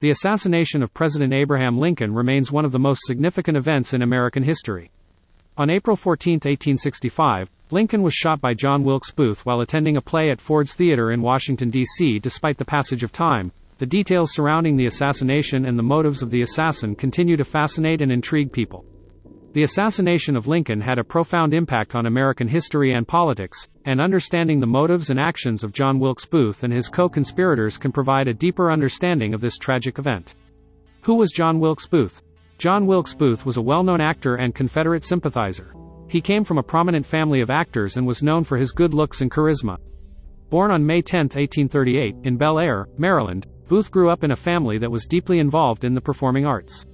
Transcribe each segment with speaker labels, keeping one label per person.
Speaker 1: The assassination of President Abraham Lincoln remains one of the most significant events in American history. On April 14, 1865, Lincoln was shot by John Wilkes Booth while attending a play at Ford's Theater in Washington, D.C. Despite the passage of time, the details surrounding the assassination and the motives of the assassin continue to fascinate and intrigue people. The assassination of Lincoln had a profound impact on American history and politics, and understanding the motives and actions of John Wilkes Booth and his co-conspirators can provide a deeper understanding of this tragic event. Who was John Wilkes Booth? John Wilkes Booth was a well-known actor and Confederate sympathizer. He came from a prominent family of actors and was known for his good looks and charisma. Born on May 10, 1838, in Bel Air, Maryland, Booth grew up in a family that was deeply involved in the performing arts.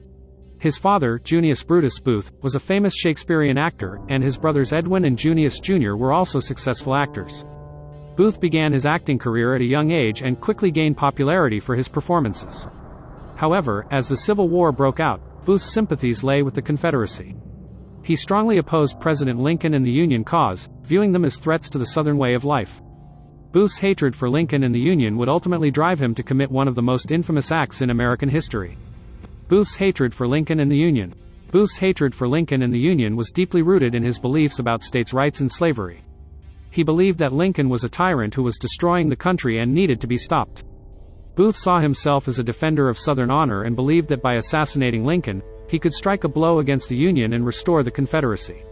Speaker 1: His father, Junius Brutus Booth, was a famous Shakespearean actor, and his brothers Edwin and Junius Jr. were also successful actors. Booth began his acting career at a young age and quickly gained popularity for his performances. However, as the Civil War broke out, Booth's sympathies lay with the Confederacy. He strongly opposed President Lincoln and the Union cause, viewing them as threats to the Southern way of life. Booth's hatred for Lincoln and the Union would ultimately drive him to commit one of the most infamous acts in American history. Booth's hatred for Lincoln and the Union. Booth's hatred for Lincoln and the Union was deeply rooted in his beliefs about states' rights and slavery. He believed that Lincoln was a tyrant who was destroying the country and needed to be stopped. Booth saw himself as a defender of Southern honor and believed that by assassinating Lincoln, he could strike a blow against the Union and restore the Confederacy.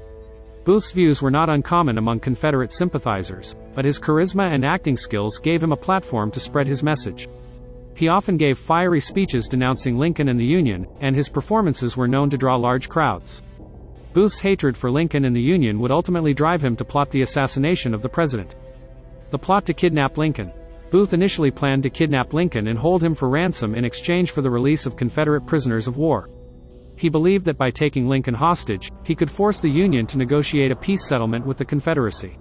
Speaker 1: Booth's views were not uncommon among Confederate sympathizers, but his charisma and acting skills gave him a platform to spread his message. He often gave fiery speeches denouncing Lincoln and the Union, and his performances were known to draw large crowds. Booth's hatred for Lincoln and the Union would ultimately drive him to plot the assassination of the president. The plot to kidnap Lincoln. Booth initially planned to kidnap Lincoln and hold him for ransom in exchange for the release of Confederate prisoners of war. He believed that by taking Lincoln hostage, he could force the Union to negotiate a peace settlement with the Confederacy.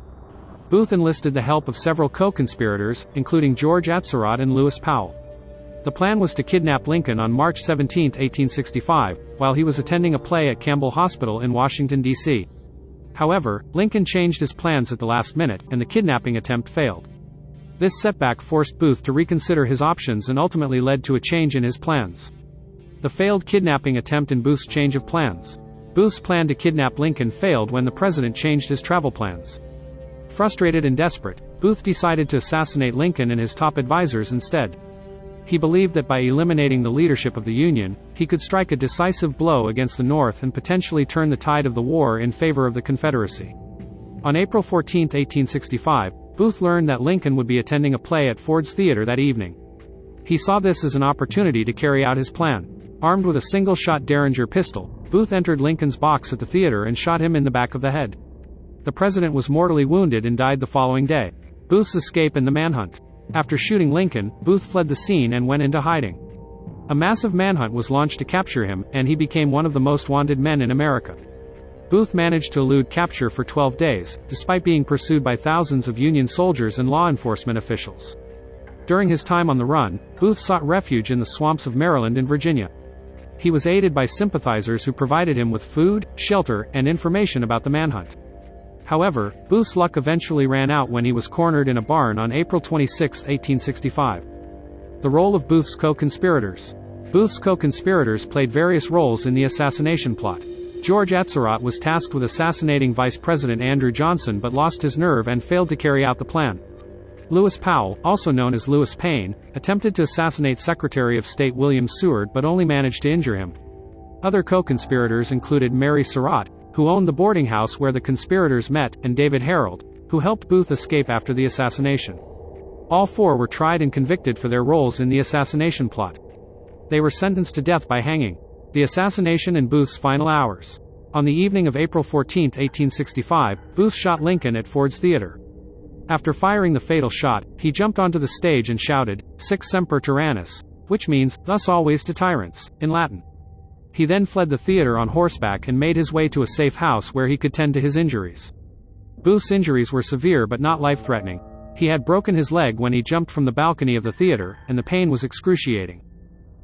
Speaker 1: Booth enlisted the help of several co-conspirators, including George Atzerodt and Lewis Powell. The plan was to kidnap Lincoln on March 17, 1865, while he was attending a play at Campbell Hospital in Washington, D.C. However, Lincoln changed his plans at the last minute, and the kidnapping attempt failed. This setback forced Booth to reconsider his options and ultimately led to a change in his plans. The failed kidnapping attempt and Booth's change of plans. Booth's plan to kidnap Lincoln failed when the president changed his travel plans. Frustrated and desperate, Booth decided to assassinate Lincoln and his top advisors instead. He believed that by eliminating the leadership of the Union, he could strike a decisive blow against the North and potentially turn the tide of the war in favor of the Confederacy. On April 14, 1865, Booth learned that Lincoln would be attending a play at Ford's Theater that evening. He saw this as an opportunity to carry out his plan. Armed with a single-shot Derringer pistol, Booth entered Lincoln's box at the theater and shot him in the back of the head. The president was mortally wounded and died the following day. Booth's escape and the manhunt. After shooting Lincoln, Booth fled the scene and went into hiding. A massive manhunt was launched to capture him, and he became one of the most wanted men in America. Booth managed to elude capture for 12 days, despite being pursued by thousands of Union soldiers and law enforcement officials. During his time on the run, Booth sought refuge in the swamps of Maryland and Virginia. He was aided by sympathizers who provided him with food, shelter, and information about the manhunt. However, Booth's luck eventually ran out when he was cornered in a barn on April 26, 1865. The role of Booth's co-conspirators. Booth's co-conspirators played various roles in the assassination plot. George Atzerodt was tasked with assassinating Vice President Andrew Johnson but lost his nerve and failed to carry out the plan. Lewis Powell, also known as Lewis Payne, attempted to assassinate Secretary of State William Seward but only managed to injure him. Other co-conspirators included Mary Surratt, who owned the boarding house where the conspirators met, and David Harold, who helped Booth escape after the assassination. All four were tried and convicted for their roles in the assassination plot. They were sentenced to death by hanging. The assassination and Booth's final hours. On the evening of April 14, 1865, Booth shot Lincoln at Ford's Theater. After firing the fatal shot, he jumped onto the stage and shouted, "Sic semper tyrannis," which means, "Thus always to tyrants," in Latin. He then fled the theater on horseback and made his way to a safe house where he could tend to his injuries. Booth's injuries were severe but not life-threatening. He had broken his leg when he jumped from the balcony of the theater, and the pain was excruciating.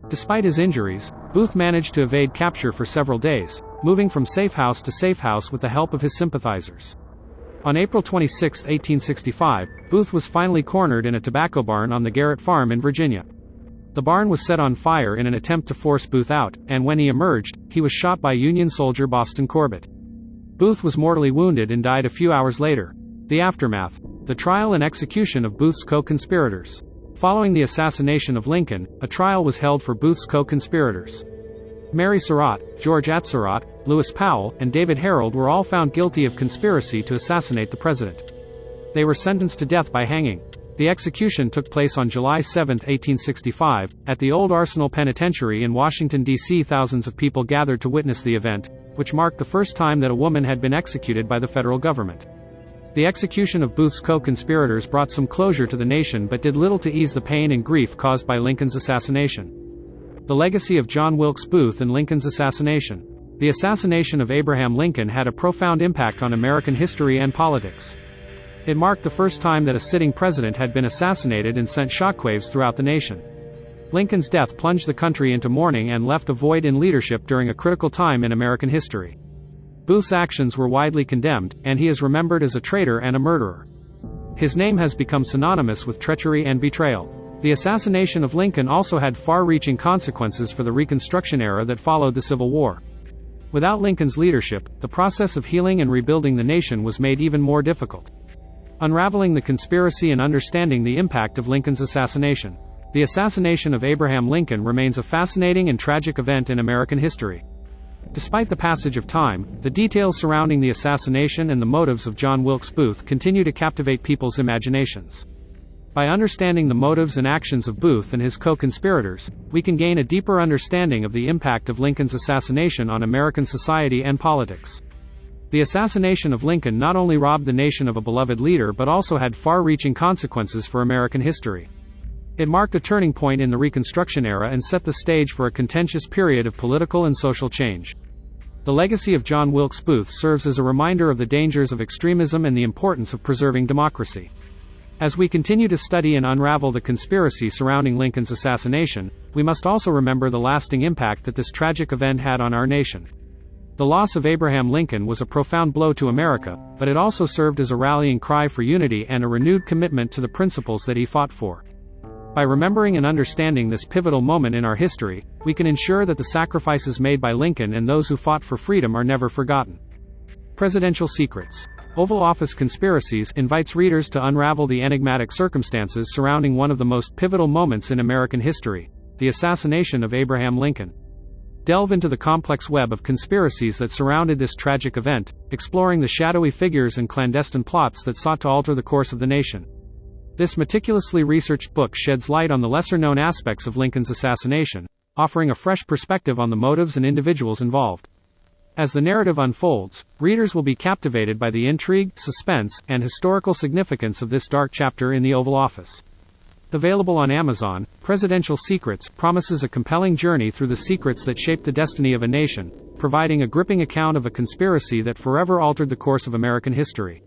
Speaker 1: Despite his injuries, Booth managed to evade capture for several days, moving from safe house to safe house with the help of his sympathizers. On April 26, 1865, Booth was finally cornered in a tobacco barn on the Garrett farm in Virginia. The barn was set on fire in an attempt to force Booth out, and when he emerged, he was shot by Union soldier Boston Corbett. Booth was mortally wounded and died a few hours later. The aftermath: the trial and execution of Booth's co-conspirators. Following the assassination of Lincoln, a trial was held for Booth's co-conspirators. Mary Surratt, George Atzerodt, Lewis Powell, and David Harold were all found guilty of conspiracy to assassinate the president. They were sentenced to death by hanging. The execution took place on July 7, 1865, at the Old Arsenal Penitentiary in Washington, D.C. Thousands of people gathered to witness the event, which marked the first time that a woman had been executed by the federal government. The execution of Booth's co-conspirators brought some closure to the nation but did little to ease the pain and grief caused by Lincoln's assassination. The legacy of John Wilkes Booth and Lincoln's assassination. The assassination of Abraham Lincoln had a profound impact on American history and politics. It marked the first time that a sitting president had been assassinated and sent shockwaves throughout the nation. Lincoln's death plunged the country into mourning and left a void in leadership during a critical time in American history. Booth's actions were widely condemned, and he is remembered as a traitor and a murderer. His name has become synonymous with treachery and betrayal. The assassination of Lincoln also had far-reaching consequences for the Reconstruction era that followed the Civil War. Without Lincoln's leadership, the process of healing and rebuilding the nation was made even more difficult. Unraveling the conspiracy and understanding the impact of Lincoln's assassination. The assassination of Abraham Lincoln remains a fascinating and tragic event in American history. Despite the passage of time, the details surrounding the assassination and the motives of John Wilkes Booth continue to captivate people's imaginations. By understanding the motives and actions of Booth and his co-conspirators, we can gain a deeper understanding of the impact of Lincoln's assassination on American society and politics. The assassination of Lincoln not only robbed the nation of a beloved leader but also had far-reaching consequences for American history. It marked a turning point in the Reconstruction era and set the stage for a contentious period of political and social change. The legacy of John Wilkes Booth serves as a reminder of the dangers of extremism and the importance of preserving democracy. As we continue to study and unravel the conspiracy surrounding Lincoln's assassination, we must also remember the lasting impact that this tragic event had on our nation. The loss of Abraham Lincoln was a profound blow to America, but it also served as a rallying cry for unity and a renewed commitment to the principles that he fought for. By remembering and understanding this pivotal moment in our history, we can ensure that the sacrifices made by Lincoln and those who fought for freedom are never forgotten. Presidential Secrets. Oval Office Conspiracies invites readers to unravel the enigmatic circumstances surrounding one of the most pivotal moments in American history, the assassination of Abraham Lincoln. Delve into the complex web of conspiracies that surrounded this tragic event, exploring the shadowy figures and clandestine plots that sought to alter the course of the nation. This meticulously researched book sheds light on the lesser-known aspects of Lincoln's assassination, offering a fresh perspective on the motives and individuals involved. As the narrative unfolds, readers will be captivated by the intrigue, suspense, and historical significance of this dark chapter in the Oval Office. Available on Amazon, Presidential Secrets promises a compelling journey through the secrets that shaped the destiny of a nation, providing a gripping account of a conspiracy that forever altered the course of American history.